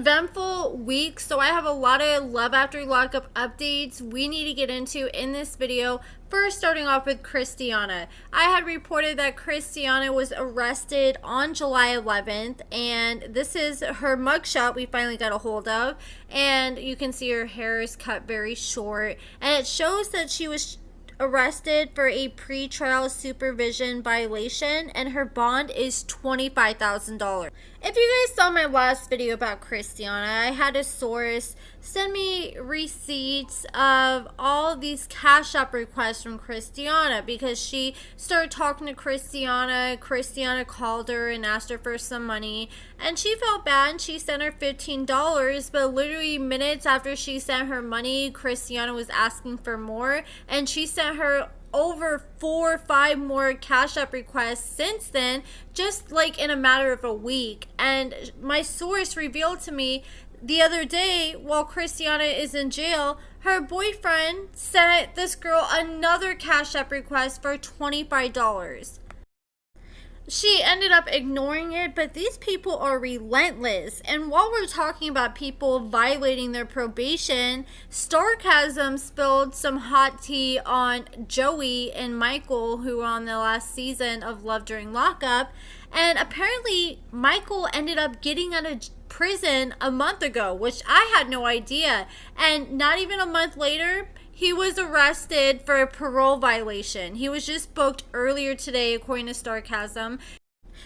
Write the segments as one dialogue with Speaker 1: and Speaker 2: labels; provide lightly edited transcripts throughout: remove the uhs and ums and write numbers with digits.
Speaker 1: eventful week, so I have a lot of Love After Lockup updates we need to get into in this video. First, starting off with Christiana. I had reported that Christiana was arrested on July 11th, and this is her mugshot we finally got a hold of, and you can see her hair is cut very short, and it shows that she was arrested for a pre-trial supervision violation, and her bond is $25,000. If you guys saw my last video about Christiana, I had a source send me receipts of all these CASHAPP requests from Christiana because she started talking to Christiana. Christiana called her and asked her for some money, and she felt bad and she sent her $15, but literally minutes after she sent her money, Christiana was asking for more, and she sent her over 4 or 5 more CASHAPP requests since then, just like in a matter of a week. And my source revealed to me the other day, while Christiana is in jail, her boyfriend sent this girl another CASHAPP request for $25. She ended up ignoring it, but these people are relentless. And while we're talking about people violating their probation, Sarcasm spilled some hot tea on Joey and Michael, who were on the last season of Love During Lockup. And apparently Michael ended up getting out of prison a month ago, which I had no idea. And not even a month later, he was arrested for a parole violation. He was just booked earlier today, according to Sarcasm.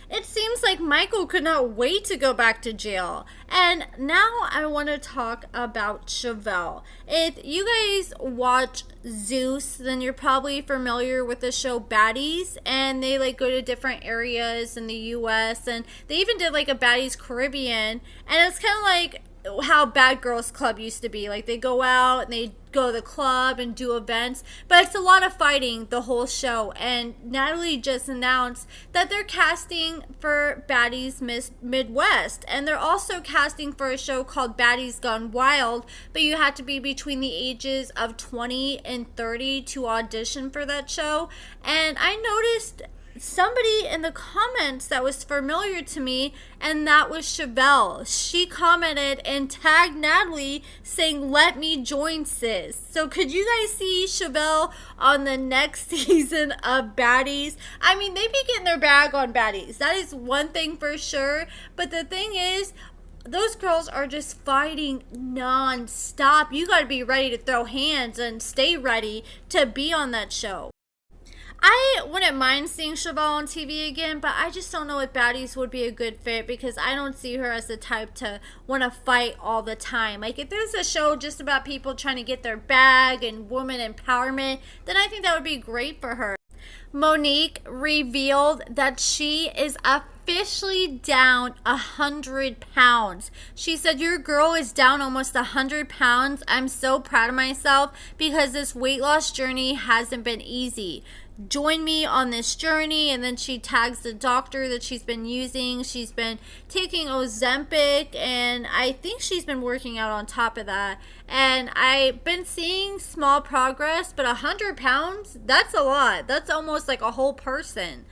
Speaker 1: It seems like Michael could not wait to go back to jail. And now I want to talk about Shavel. If you guys watch Zeus, then you're probably familiar with the show Baddies, and they like go to different areas in the US, and they even did like a Baddies Caribbean, and it's kind of like how Bad Girls Club used to be. Like, they go out and they go to the club and do events, but it's a lot of fighting the whole show. And Natalie just announced that they're casting for Baddies Miss Midwest, and they're also casting for a show called Baddies Gone Wild, but you have to be between the ages of 20 and 30 to audition for that show. And I noticed somebody in the comments that was familiar to me, and that was Shavel. She commented and tagged Natalie saying, "Let me join, sis." So could you guys see Shavel on the next season of Baddies? I mean, they be getting their bag on Baddies. That is one thing for sure. But the thing is, those girls are just fighting non-stop. You got to be ready to throw hands and stay ready to be on that show. I wouldn't mind seeing Shavel on TV again, but I just don't know if Baddies would be a good fit because I don't see her as the type to want to fight all the time. Like, if there's a show just about people trying to get their bag and woman empowerment, then I think that would be great for her. Monique revealed that she is officially down 100 pounds. She said, "Your girl is down almost 100 pounds. I'm so proud of myself because this weight loss journey hasn't been easy. Join me on this journey." And then she tags the doctor that she's been using. She's been taking Ozempic, and I think she's been working out on top of that. And I've been seeing small progress, but 100 pounds, that's a lot. That's almost like a whole person.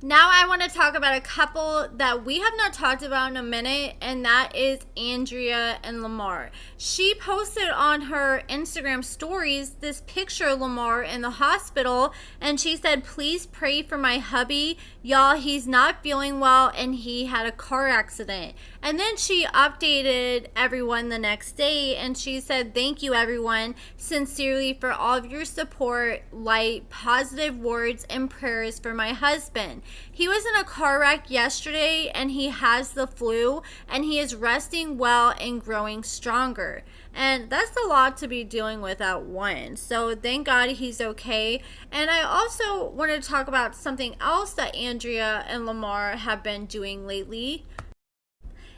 Speaker 1: Now I want to talk about a couple that we have not talked about in a minute, and that is Andrea and Lamar. She posted on her Instagram stories this picture of Lamar in the hospital, and she said, "Please pray for my hubby. Y'all, he's not feeling well and he had a car accident." And then she updated everyone the next day, and she said, "Thank you everyone sincerely for all of your support, light, positive words and prayers for my husband. He was in a car wreck yesterday and he has the flu, and he is resting well and growing stronger." And that's a lot to be dealing with at once. So thank God he's okay. And I also want to talk about something else that Andrea and Lamar have been doing lately.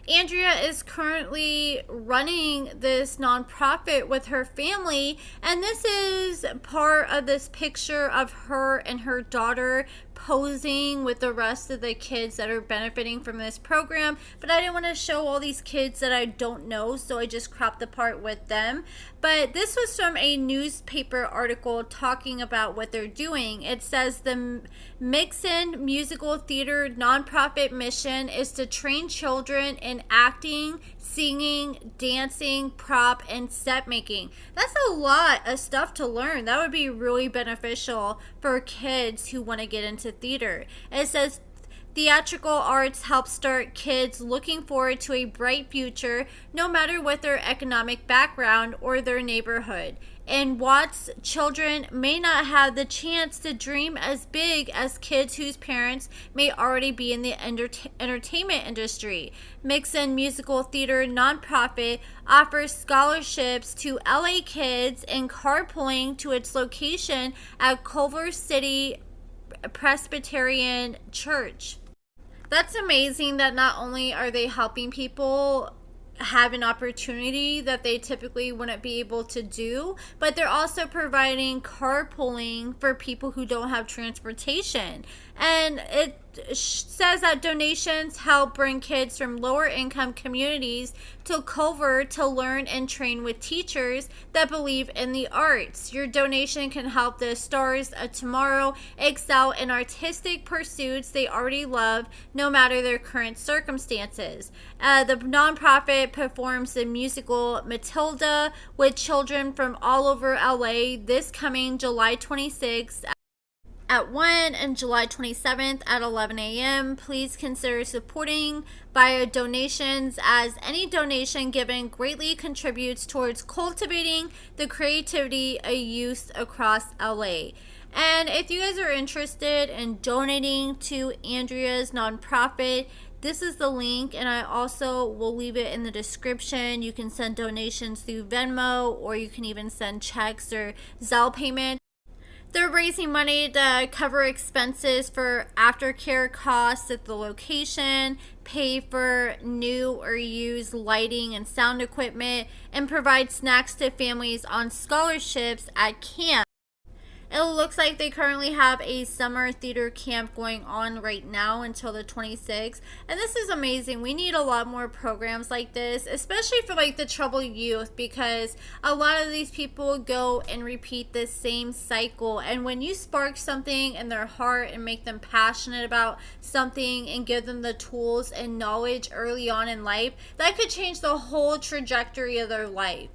Speaker 1: Andrea is currently running this nonprofit with her family, and this is part of this picture of her and her daughter posing with the rest of the kids that are benefiting from this program, but I didn't want to show all these kids that I don't know, so I just cropped the part with them. But this was from a newspaper article talking about what they're doing. It says the Mixon Musical Theater nonprofit mission is to train children in acting, singing, dancing, prop, and set making. That's a lot of stuff to learn. That would be really beneficial for kids who want to get into theater. It says theatrical arts help start kids looking forward to a bright future, no matter what their economic background or their neighborhood. In Watts, children may not have the chance to dream as big as kids whose parents may already be in the entertainment industry. Mixon Musical Theater nonprofit offers scholarships to LA kids and carpooling to its location at Culver City Presbyterian Church. That's amazing that not only are they helping people have an opportunity that they typically wouldn't be able to do, but they're also providing carpooling for people who don't have transportation. And it says that donations help bring kids from lower income communities to Culver to learn and train with teachers that believe in the arts. Your donation can help the stars of tomorrow excel in artistic pursuits they already love, no matter their current circumstances. The nonprofit performs the musical Matilda with children from all over LA this coming July 26th at 1 and July 27th at 11 a.m. Please consider supporting via donations, as any donation given greatly contributes towards cultivating the creativity of youth across LA. And if you guys are interested in donating to Andrea's nonprofit, this is the link, and I also will leave it in the description. You can send donations through Venmo, or you can even send checks or Zelle payment. They're raising money to cover expenses for aftercare costs at the location, pay for new or used lighting and sound equipment, and provide snacks to families on scholarships at camp. It looks like they currently have a summer theater camp going on right now until the 26th. And this is amazing. We need a lot more programs like this, especially for like the troubled youth, because a lot of these people go and repeat this same cycle. And when you spark something in their heart and make them passionate about something and give them the tools and knowledge early on in life, that could change the whole trajectory of their life.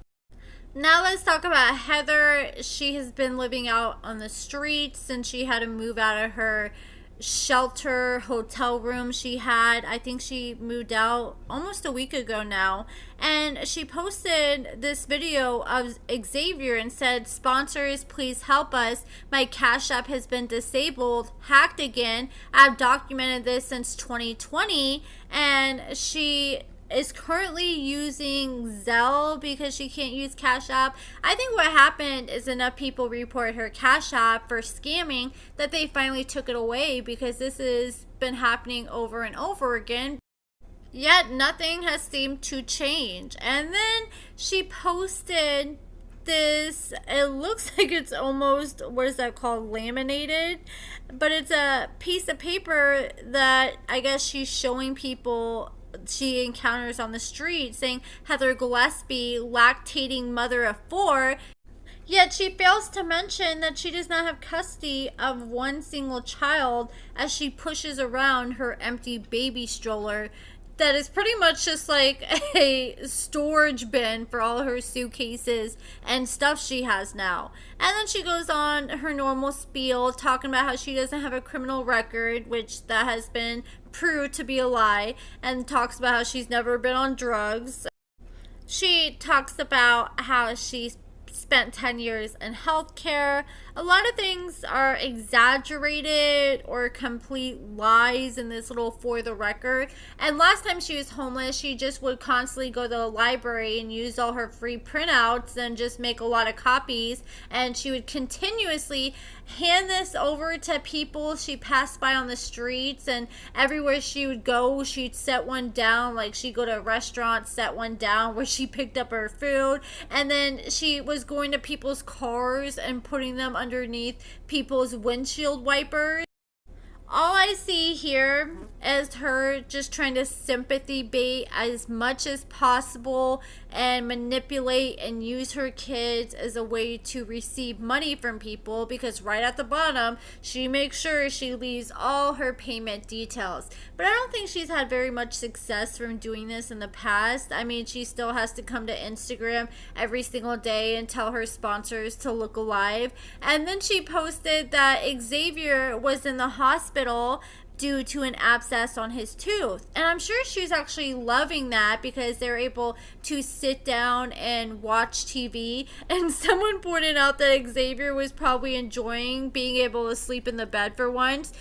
Speaker 1: Now let's talk about Heather. She has been living out on the streets since she had to move out of her shelter hotel room she had. I think she moved out almost a week ago now. And she posted this video of Xavier and said, "Sponsors, please help us. My Cash App has been disabled, hacked again. I've documented this since 2020." And she is currently using Zelle because she can't use Cash App. I think what happened is enough people report her Cash App for scamming that they finally took it away, because this has been happening over and over again. Yet nothing has seemed to change. And then she posted this, it looks like it's almost, what is that called, laminated, but it's a piece of paper that I guess she's showing people she encounters on the street, saying Heather Gillespie, lactating mother of 4. Yet she fails to mention that she does not have custody of one single child, as she pushes around her empty baby stroller that is pretty much just like a storage bin for all her suitcases and stuff she has now. And then she goes on her normal spiel talking about how she doesn't have a criminal record, which that has been proved to be a lie, and talks about how she's never been on drugs. She talks about how she's spent 10 years in healthcare. A lot of things are exaggerated or complete lies in this little for the record. And last time she was homeless, she just would constantly go to the library and use all her free printouts and just make a lot of copies. And she would continuously hand this over to people she passed by on the streets, and everywhere she would go, she'd set one down. Like, she'd go to a restaurant, set one down where she picked up her food, and then she was going to people's cars and putting them underneath people's windshield wipers. All I see here is her just trying to sympathy bait as much as possible and manipulate and use her kids as a way to receive money from people, because right at the bottom she makes sure she leaves all her payment details. But I don't think she's had very much success from doing this in the past. I mean, she still has to come to Instagram every single day and tell her sponsors to look alive. And then she posted that Xavier was in the hospital due to an abscess on his tooth. And I'm sure she's actually loving that because they're able to sit down and watch TV. And someone pointed out that Xavier was probably enjoying being able to sleep in the bed for once,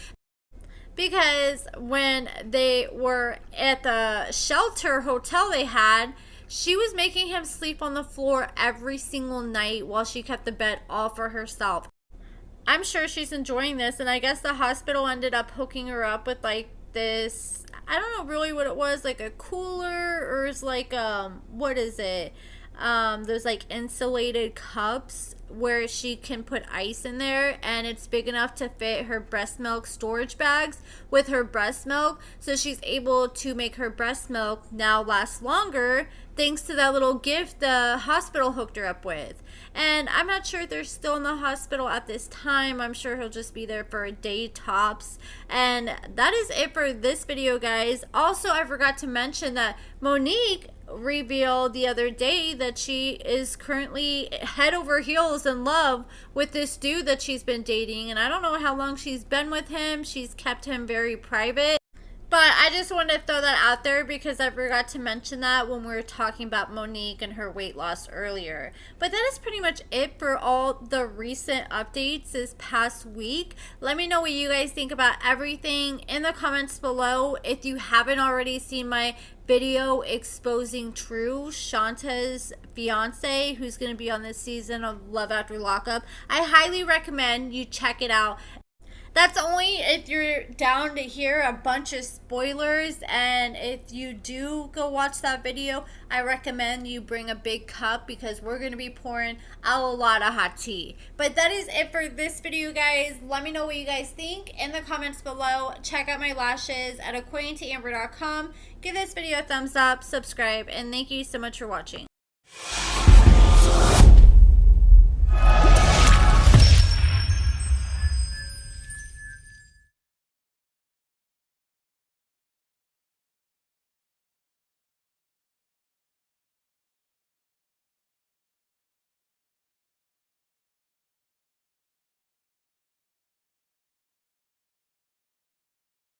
Speaker 1: because when they were at the shelter hotel they had, she was making him sleep on the floor every single night while she kept the bed all for herself. I'm sure she's enjoying this, and I guess the hospital ended up hooking her up with like this, I don't know really what it was, like a cooler, or it's like what is it, those like insulated cups where she can put ice in there, and it's big enough to fit her breast milk storage bags with her breast milk, so she's able to make her breast milk now last longer thanks to that little gift the hospital hooked her up with. And I'm not sure if they're still in the hospital at this time. I'm sure he'll just be there for a day tops. And that is it for this video, guys. Also, I forgot to mention that Monique revealed the other day that she is currently head over heels in love with this dude that she's been dating, and I don't know how long she's been with him. She's kept him very private, but I just wanted to throw that out there because I forgot to mention that when we were talking about Monique and her weight loss earlier. But that is pretty much it for all the recent updates this past week. Let me know what you guys think about everything in the comments below. If you haven't already seen my video exposing True, Shanta's fiance, who's going to be on this season of Love After Lockup, I highly recommend you check it out. That's only if you're down to hear a bunch of spoilers, and if you do go watch that video, I recommend you bring a big cup because we're going to be pouring out a lot of hot tea. But that is it for this video, guys. Let me know what you guys think in the comments below. Check out my lashes at AccordingtoAmber.com. Give this video a thumbs up, subscribe, and thank you so much for watching.